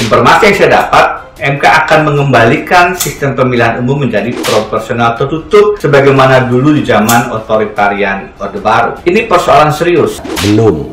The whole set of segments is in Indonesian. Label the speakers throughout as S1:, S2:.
S1: Informasi yang saya dapat, MK akan mengembalikan sistem pemilihan umum menjadi proporsional tertutup sebagaimana dulu di zaman otoritarian Orde Baru. Ini persoalan serius.
S2: Belum,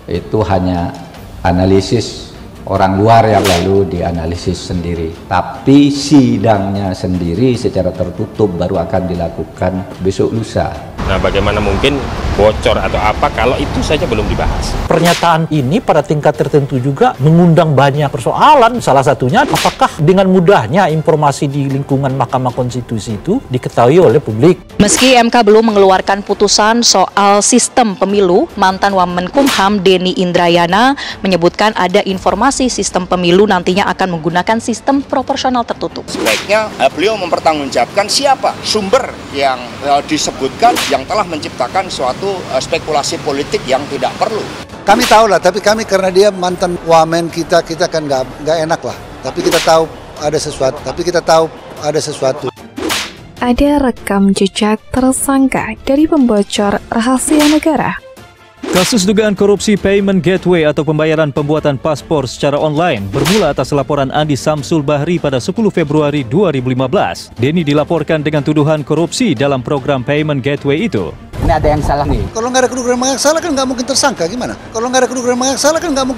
S2: itu hanya analisis orang luar yang lalu dianalisis sendiri. Tapi sidangnya sendiri secara tertutup baru akan dilakukan besok lusa.
S3: Nah, bagaimana mungkin bocor atau apa kalau itu saja belum dibahas?
S4: Pernyataan ini pada tingkat tertentu juga mengundang banyak persoalan. Salah satunya, apakah dengan mudahnya informasi di lingkungan Mahkamah Konstitusi itu diketahui oleh publik?
S5: Meski MK belum mengeluarkan putusan soal sistem pemilu, mantan Wamenkumham Denny Indrayana menyebutkan ada informasi sistem pemilu nantinya akan menggunakan sistem proporsional tertutup.
S6: Sebaiknya beliau mempertanggungjawabkan siapa sumber yang disebutkan yang telah menciptakan suatu spekulasi politik yang tidak perlu.
S7: Kami tahu lah, tapi kami karena dia mantan wamen kita kan nggak enak lah. Tapi kita tahu ada sesuatu.
S8: Ada rekam jejak tersangka dari pembocor rahasia negara.
S9: Kasus dugaan korupsi payment gateway atau pembayaran pembuatan paspor secara online bermula atas laporan Andi Samsul Bahri pada 10 Februari 2015. Denny dilaporkan dengan tuduhan korupsi dalam program payment gateway itu.
S2: Ini ada yang salah nih.
S7: Kalau nggak ada kedugaan salah kan nggak mungkin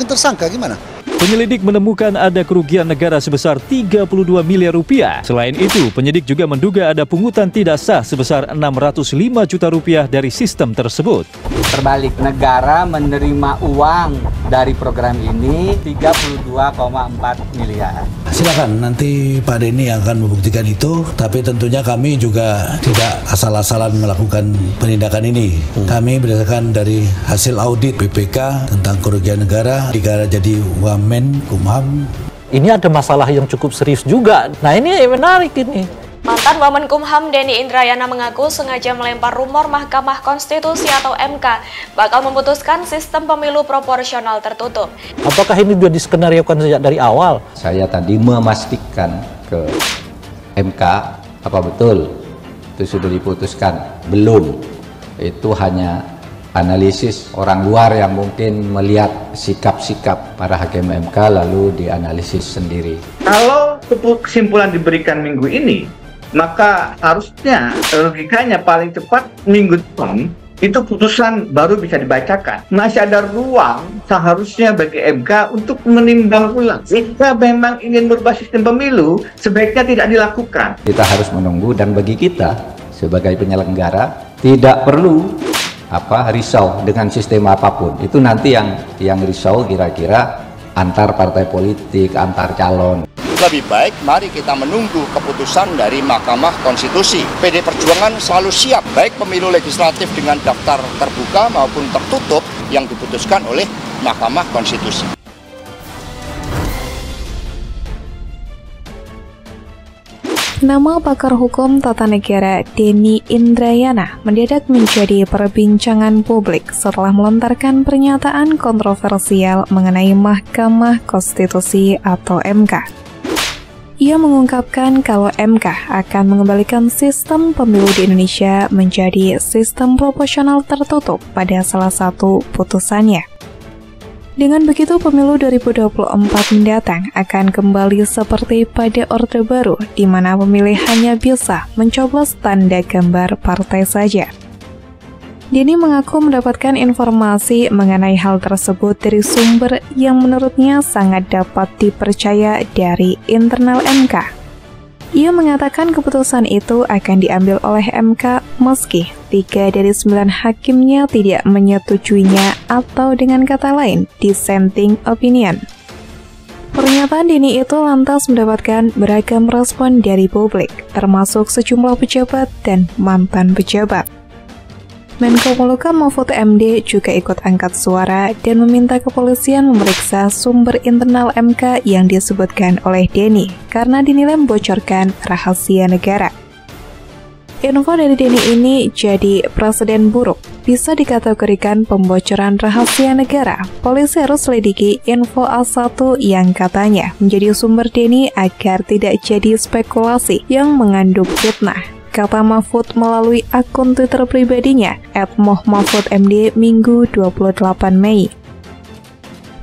S7: tersangka gimana?
S9: Penyelidik menemukan ada kerugian negara sebesar 32 miliar rupiah. Selain itu, penyidik juga menduga ada pungutan tidak sah sebesar 605 juta rupiah dari sistem tersebut.
S2: Terbalik, negara menerima uang dari program ini 32,4 miliar.
S10: Silakan, nanti Pak Denny yang akan membuktikan itu, tapi tentunya kami juga tidak asal-asalan melakukan penindakan ini. Kami berdasarkan dari hasil audit BPK tentang kerugian negara jadi Wamenkumham.
S4: Ini ada masalah yang cukup serius juga. Nah, ini menarik ini.
S11: Mantan Wamenkumham Denny Indrayana mengaku sengaja melempar rumor Mahkamah Konstitusi atau MK bakal memutuskan sistem pemilu proporsional tertutup.
S4: Apakah ini sudah diskenariokan sejak dari awal?
S2: Saya tadi memastikan ke MK, apa betul itu sudah diputuskan? Belum. Itu hanya analisis orang luar yang mungkin melihat sikap-sikap para hakim MK lalu dianalisis sendiri.
S1: Kalau kesimpulan diberikan minggu ini, maka harusnya logikanya paling cepat minggu depan itu putusan baru bisa dibacakan. Masih ada ruang seharusnya bagi MK untuk menimbang ulang. Jika memang ingin merubah sistem pemilu, sebaiknya tidak dilakukan.
S2: Kita harus menunggu, dan bagi kita sebagai penyelenggara tidak perlu risau dengan sistem apapun. Itu nanti yang risau kira-kira antar partai politik, antar calon.
S6: Lebih baik mari kita menunggu keputusan dari Mahkamah Konstitusi. PD Perjuangan selalu siap, baik pemilu legislatif dengan daftar terbuka maupun tertutup yang diputuskan oleh Mahkamah Konstitusi.
S8: Nama pakar hukum tata negara Denny Indrayana mendadak menjadi perbincangan publik setelah melontarkan pernyataan kontroversial mengenai Mahkamah Konstitusi atau MK. Ia mengungkapkan kalau MK akan mengembalikan sistem pemilu di Indonesia menjadi sistem proporsional tertutup pada salah satu putusannya. Dengan begitu, pemilu 2024 mendatang akan kembali seperti pada Orde Baru, di mana pemilih hanya bisa mencoblos tanda gambar partai saja. Denny mengaku mendapatkan informasi mengenai hal tersebut dari sumber yang menurutnya sangat dapat dipercaya dari internal MK. Ia mengatakan keputusan itu akan diambil oleh MK meski 3 dari 9 hakimnya tidak menyetujuinya atau dengan kata lain, dissenting opinion. Pernyataan Denny itu lantas mendapatkan beragam respon dari publik, termasuk sejumlah pejabat dan mantan pejabat. Menko Polhukam Mahfud MD juga ikut angkat suara dan meminta kepolisian memeriksa sumber internal MK yang disebutkan oleh Denny karena dinilai membocorkan rahasia negara. Info dari Denny ini jadi presiden buruk. Bisa dikategorikan pembocoran rahasia negara. Polisi harus selidiki info A1 yang katanya menjadi sumber Denny agar tidak jadi spekulasi yang mengandung fitnah, kata Mahfud melalui akun Twitter pribadinya @mohmahfudmd Minggu 28 Mei.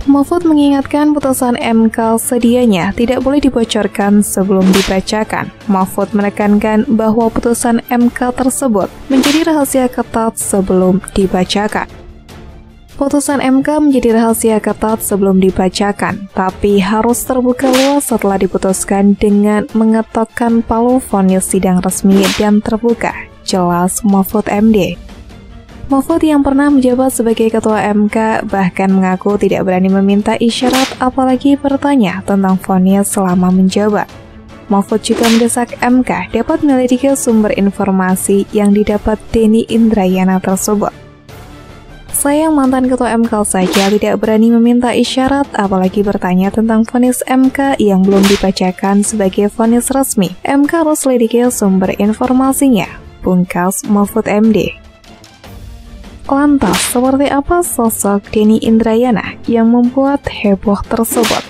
S8: Mahfud mengingatkan putusan MK sedianya tidak boleh dibocorkan sebelum dibacakan. Mahfud menekankan bahwa putusan MK tersebut menjadi rahasia ketat sebelum dibacakan. Putusan MK menjadi rahasia ketat sebelum dibacakan, tapi harus terbuka luas setelah diputuskan dengan mengetokkan palu vonis sidang resmi dan terbuka, jelas Mahfud MD. Mahfud yang pernah menjabat sebagai Ketua MK bahkan mengaku tidak berani meminta isyarat apalagi bertanya tentang vonis selama menjabat. Mahfud juga mendesak MK dapat menyelidiki sumber informasi yang didapat Denny Indrayana tersebut. Sayang mantan Ketua MK saja tidak berani meminta isyarat apalagi bertanya tentang vonis MK yang belum dibacakan sebagai vonis resmi. MK harus selidiki sumber informasinya, pungkas Mahfud MD. Lantas, seperti apa sosok Denny Indrayana yang membuat heboh tersebut?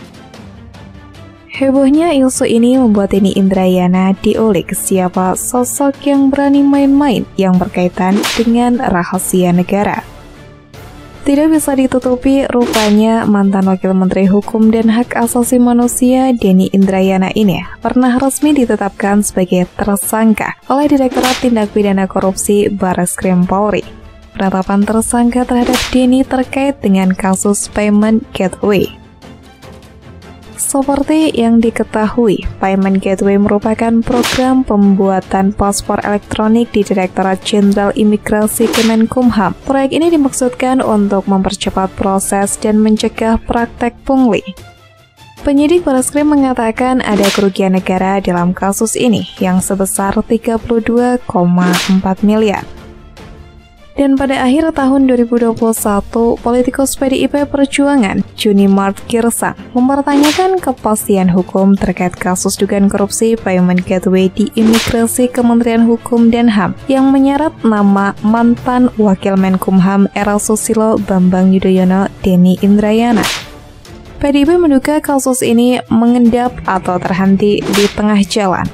S8: Hebohnya isu ini membuat Denny Indrayana diulik siapa sosok yang berani main-main yang berkaitan dengan rahasia negara. Tidak bisa ditutupi, rupanya mantan Wakil Menteri Hukum dan Hak Asasi Manusia Denny Indrayana ini pernah resmi ditetapkan sebagai tersangka oleh Direktorat Tindak Pidana Korupsi Barreskrim Polri. Penetapan tersangka terhadap Denny terkait dengan kasus payment gateway. Seperti yang diketahui, payment gateway merupakan program pembuatan paspor elektronik di Direktorat Jenderal Imigrasi Kemenkumham. Proyek ini dimaksudkan untuk mempercepat proses dan mencegah praktek pungli. Penyidik Barreskrim mengatakan ada kerugian negara dalam kasus ini yang sebesar 32,4 miliar. Dan pada akhir tahun 2021, politikus PDIP Perjuangan, Junimart Girsang, mempertanyakan kepastian hukum terkait kasus dugaan korupsi payment gateway di Imigrasi Kementerian Hukum dan HAM yang menyeret nama mantan Wakil Menkumham era Susilo Bambang Yudhoyono Denny Indrayana. PDIP menduga kasus ini mengendap atau terhenti di tengah jalan.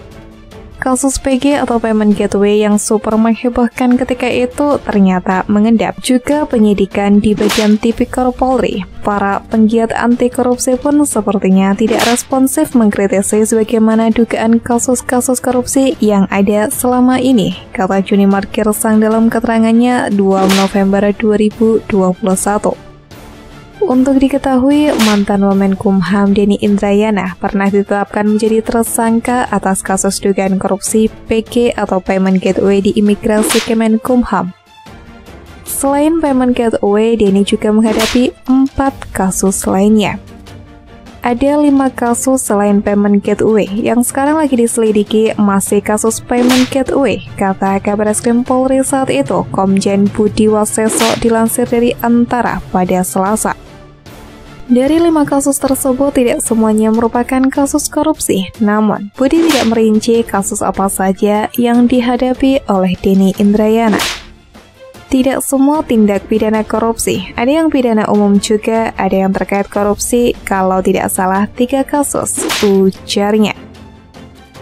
S8: Kasus PG atau payment gateway yang super menghebohkan ketika itu ternyata mengendap. Juga penyidikan di bagian tipikor Polri. Para penggiat anti korupsi pun sepertinya tidak responsif mengkritisi sebagaimana dugaan kasus-kasus korupsi yang ada selama ini, kata Junimart Girsang dalam keterangannya 2 November 2021. Untuk diketahui, mantan Wamenkumham Denny Indrayana pernah ditetapkan menjadi tersangka atas kasus dugaan korupsi PG atau payment gateway di Imigrasi Kemenkumham. Selain payment gateway, Denny juga menghadapi 4 kasus lainnya. Ada 5 kasus selain payment gateway yang sekarang lagi diselidiki masih kasus payment gateway, kata Kabareskrim Polri saat itu, Komjen Budi Waseso dilansir dari Antara pada Selasa. Dari 5 kasus tersebut tidak semuanya merupakan kasus korupsi, namun Budi tidak merinci kasus apa saja yang dihadapi oleh Denny Indrayana. Tidak semua tindak pidana korupsi, ada yang pidana umum juga, ada yang terkait korupsi, kalau tidak salah 3 kasus, ujarnya.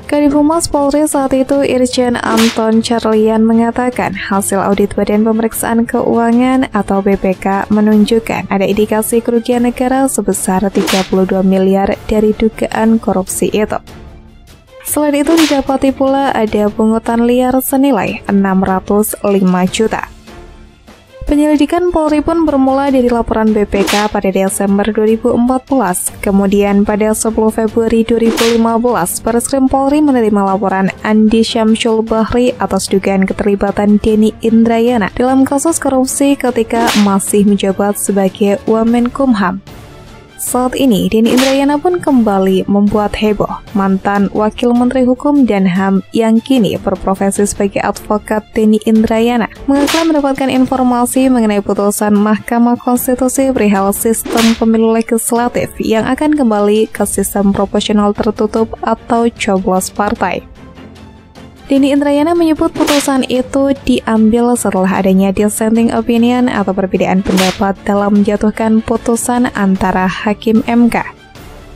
S8: Kadif Humas Polri saat itu Irjen Anton Carlian mengatakan hasil audit Badan Pemeriksaan Keuangan atau BPK menunjukkan ada indikasi kerugian negara sebesar 32 miliar dari dugaan korupsi itu. Selain itu didapati pula ada pungutan liar senilai 605 juta. Penyelidikan Polri pun bermula dari laporan BPK pada Desember 2014. Kemudian pada 10 Februari 2015, Barreskrim Polri menerima laporan Andi Syamsul Bahri atas dugaan keterlibatan Denny Indrayana dalam kasus korupsi ketika masih menjabat sebagai Wamenkumham. Saat ini, Denny Indrayana pun kembali membuat heboh. Mantan Wakil Menteri Hukum dan HAM yang kini berprofesi sebagai advokat Denny Indrayana mengaku mendapatkan informasi mengenai putusan Mahkamah Konstitusi perihal sistem pemilu legislatif yang akan kembali ke sistem proporsional tertutup atau coblos partai. Denny Indrayana menyebut putusan itu diambil setelah adanya dissenting opinion atau perbedaan pendapat dalam menjatuhkan putusan antara hakim MK,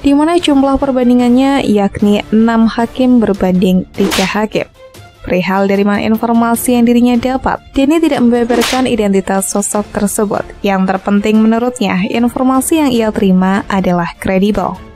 S8: di mana jumlah perbandingannya yakni 6 hakim berbanding 3 hakim. Perihal dari mana informasi yang dirinya dapat, Denny tidak membeberkan identitas sosok tersebut. Yang terpenting menurutnya, informasi yang ia terima adalah kredibel.